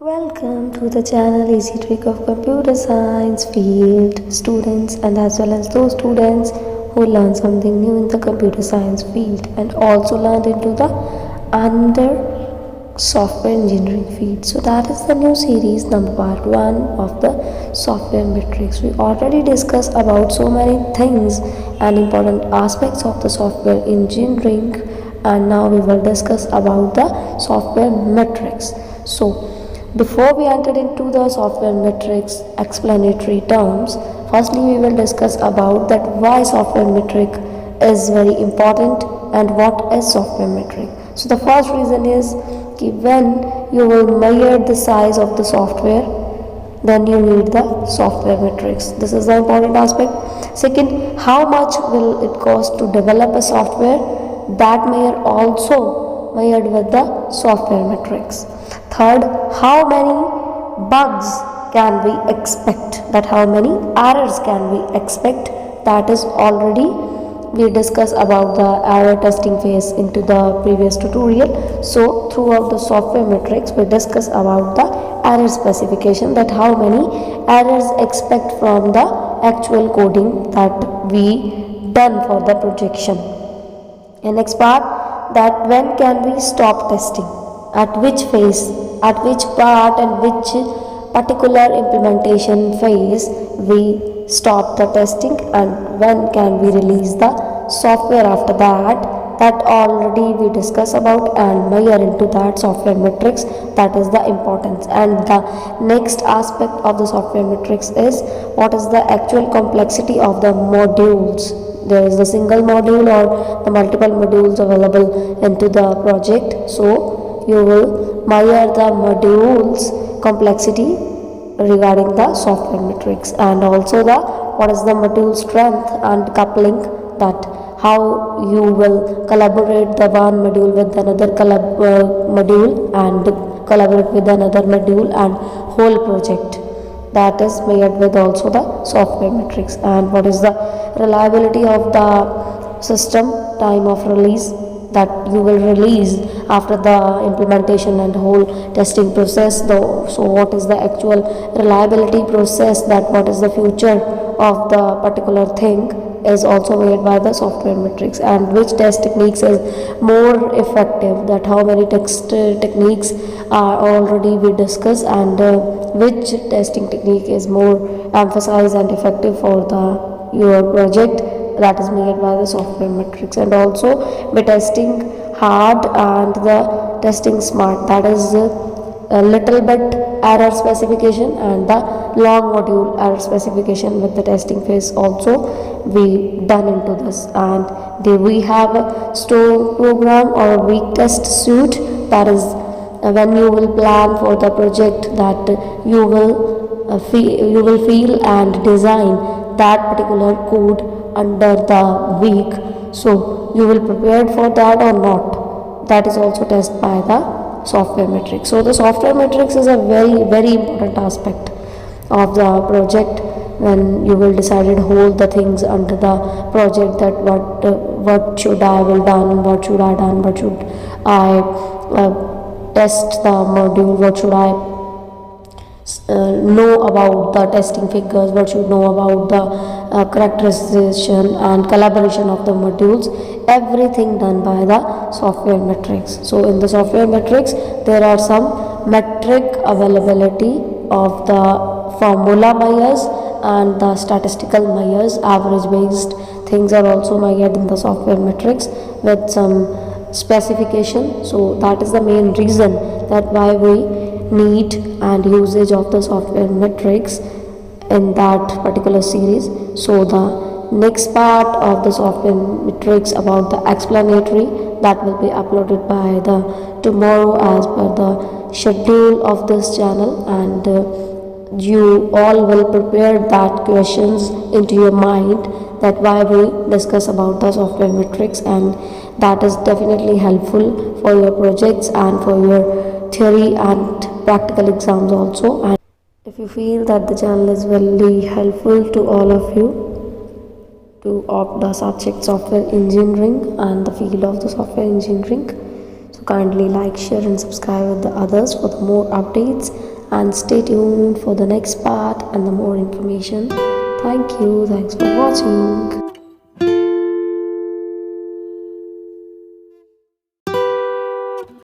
Welcome to the channel Easy Trick of Computer Science field students and as well as those students who learn something new in the computer science field and also learned into the under software engineering field. So that is the new series number part 1 of the software metrics. We already discussed about so many things and important aspects of the software engineering, and now we will discuss about the software metrics. So before we enter into the software metrics explanatory terms, firstly we will discuss about that why software metric is very important and what is software metric. So the first reason is when you will measure the size of the software, then you need the software metrics. This is the important aspect. Second, how much will it cost to develop a software? That measure also measured with the software metrics. Third, how many bugs can we expect? That how many errors can we expect? That is already we discussed about the error testing phase into the previous tutorial. So throughout the software metrics we discuss about the error specification, that how many errors expect from the actual coding that we done for the projection. And next part, that when can we stop testing, at which phase, at which part and which particular implementation phase we stop the testing, and when can we release the software after that already we discuss about and measure into that software metrics. That is the importance. And the next aspect of the software metrics is what is the actual complexity of the modules. There is the single module or the multiple modules available into the project, so you will measure the modules complexity regarding the software metrics, and also the what is the module strength and coupling, that how you will collaborate the one module with another module and collaborate with another module and whole project. That is measured with also the software metrics. And what is the reliability of the system, time of release, that you will release after the implementation and whole testing process. So what is the actual reliability process, that what is the future of the particular thing is also made by the software metrics. And which test techniques is more effective, that how many test techniques are already we discuss, and which testing technique is more emphasized and effective for the your project, that is made by the software metrics. And also by testing hard and the testing smart, that is a little bit error specification and the long module error specification with the testing phase also we done into this. And we have a store program or weak test suite, that is when you will plan for the project, that you will feel and design that particular code under the week, so you will prepare for that or not, that is also tested by the software metrics. So the software metrics is a very important aspect of the project when you will decide to hold the things under the project, that what should I will done, what should I done, what should I test the module, what should I know about the testing figures, what should know about the characterization and collaboration of the modules, everything done by the software metrics. So in the software metrics there are some metric availability of the formula measures and the statistical measures, average based things are also measured in the software metrics with some specification. So that is the main reason that why we need and usage of the software metrics in that particular series. So the next part of the software metrics about the explanatory, that will be uploaded by the tomorrow as per the schedule of this channel, and you all will prepare that questions into your mind, that why we discuss about the software metrics, and that is definitely helpful for your projects and for your theory and practical exams also. And if you feel that the channel is very helpful to all of you to opt the subject software engineering and the field of the software engineering, so kindly like, share and subscribe with the others for the more updates and stay tuned for the next part and the more information. Thank you. Thanks for watching.